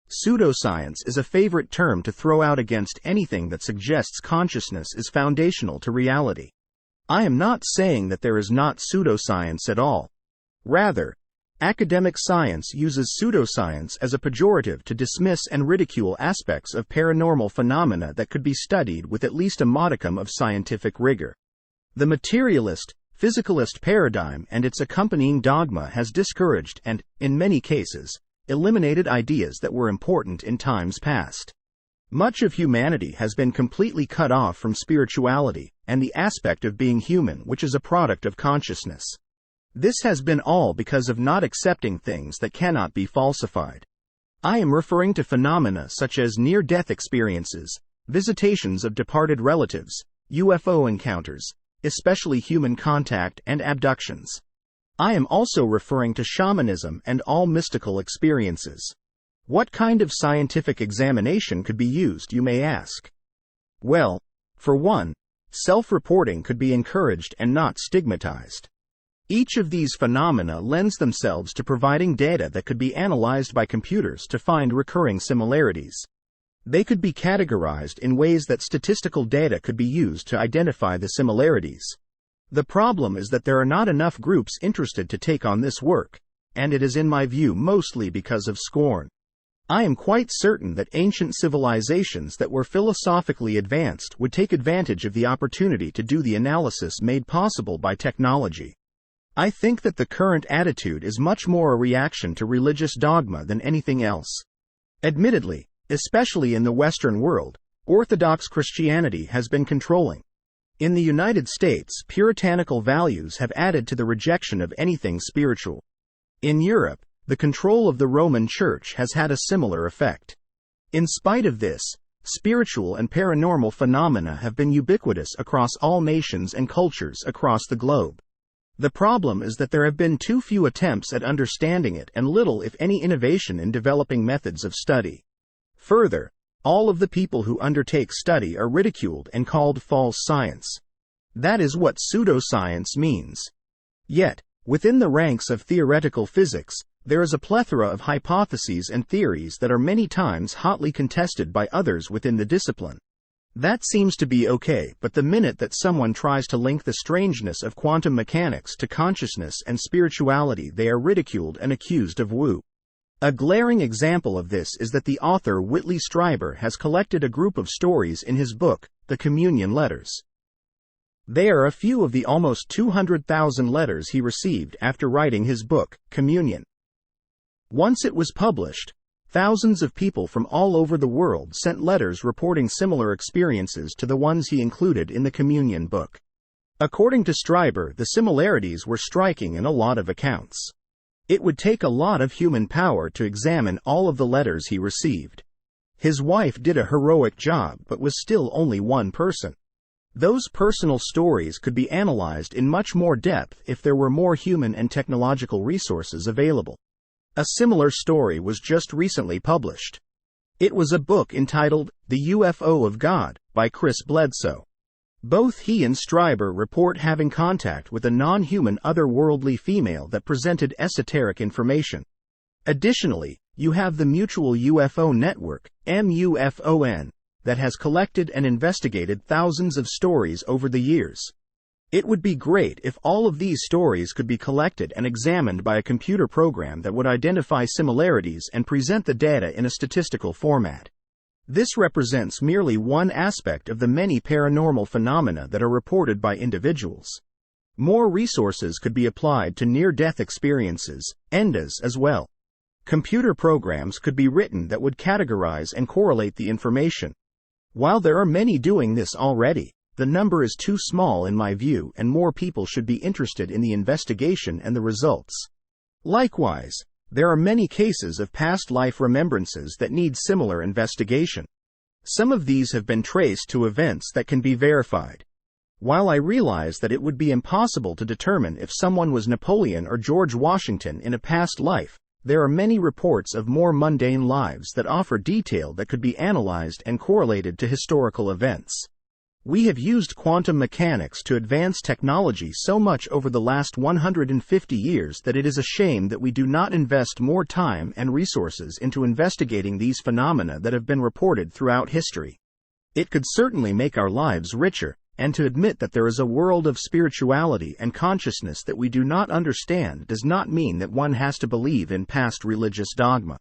Pseudoscience is a favorite term to throw out against anything that suggests consciousness is foundational to reality. I am not saying that there is not pseudoscience at all. Rather, academic science uses pseudoscience as a pejorative to dismiss and ridicule aspects of paranormal phenomena that could be studied with at least a modicum of scientific rigor. The materialist, physicalist paradigm and its accompanying dogma has discouraged and, in many cases, eliminated ideas that were important in times past. Much of humanity has been completely cut off from spirituality and the aspect of being human, which is a product of consciousness. This has been all because of not accepting things that cannot be falsified. I am referring to phenomena such as near-death experiences, visitations of departed relatives, UFO encounters, especially human contact and abductions. I am also referring to shamanism and all mystical experiences. What kind of scientific examination could be used, you may ask? Well, for one, self-reporting could be encouraged and not stigmatized. Each of these phenomena lends themselves to providing data that could be analyzed by computers to find recurring similarities. They could be categorized in ways that statistical data could be used to identify the similarities. The problem is that there are not enough groups interested to take on this work, and it is in my view mostly because of scorn. I am quite certain that ancient civilizations that were philosophically advanced would take advantage of the opportunity to do the analysis made possible by technology. I think that the current attitude is much more a reaction to religious dogma than anything else. Admittedly, especially in the Western world, Orthodox Christianity has been controlling. In the United States, puritanical values have added to the rejection of anything spiritual. In Europe, the control of the Roman Church has had a similar effect. In spite of this, spiritual and paranormal phenomena have been ubiquitous across all nations and cultures across the globe. The problem is that there have been too few attempts at understanding it and little if any innovation in developing methods of study. Further, all of the people who undertake study are ridiculed and called false science. That is what pseudoscience means. Yet, within the ranks of theoretical physics, there is a plethora of hypotheses and theories that are many times hotly contested by others within the discipline. That seems to be okay, but the minute that someone tries to link the strangeness of quantum mechanics to consciousness and spirituality, they are ridiculed and accused of woo. A glaring example of this is that the author Whitley Strieber has collected a group of stories in his book, The Communion Letters. They are a few of the almost 200,000 letters he received after writing his book, Communion. Once it was published, thousands of people from all over the world sent letters reporting similar experiences to the ones he included in the Communion book. According to Strieber, the similarities were striking in a lot of accounts. It would take a lot of human power to examine all of the letters he received. His wife did a heroic job but was still only one person. Those personal stories could be analyzed in much more depth if there were more human and technological resources available. A similar story was just recently published. It was a book entitled The UFO of God by Chris Bledsoe. Both he and Strieber report having contact with a non-human otherworldly female that presented esoteric information. Additionally, you have the Mutual UFO Network, MUFON, that has collected and investigated thousands of stories over the years. It would be great if all of these stories could be collected and examined by a computer program that would identify similarities and present the data in a statistical format. This represents merely one aspect of the many paranormal phenomena that are reported by individuals. More resources could be applied to near-death experiences, ENDAs as well. Computer programs could be written that would categorize and correlate the information. While there are many doing this already, the number is too small in my view, and more people should be interested in the investigation and the results. Likewise, there are many cases of past life remembrances that need similar investigation. Some of these have been traced to events that can be verified. While I realize that it would be impossible to determine if someone was Napoleon or George Washington in a past life, there are many reports of more mundane lives that offer detail that could be analyzed and correlated to historical events. We have used quantum mechanics to advance technology so much over the last 150 years that it is a shame that we do not invest more time and resources into investigating these phenomena that have been reported throughout history. It could certainly make our lives richer, and to admit that there is a world of spirituality and consciousness that we do not understand does not mean that one has to believe in past religious dogma.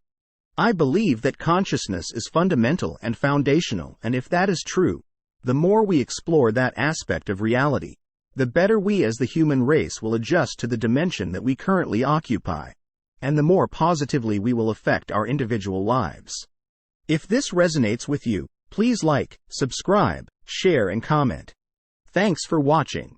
I believe that consciousness is fundamental and foundational, and if that is true, the more we explore that aspect of reality, the better we as the human race will adjust to the dimension that we currently occupy, and the more positively we will affect our individual lives. If this resonates with you, please like, subscribe, share and comment. Thanks for watching.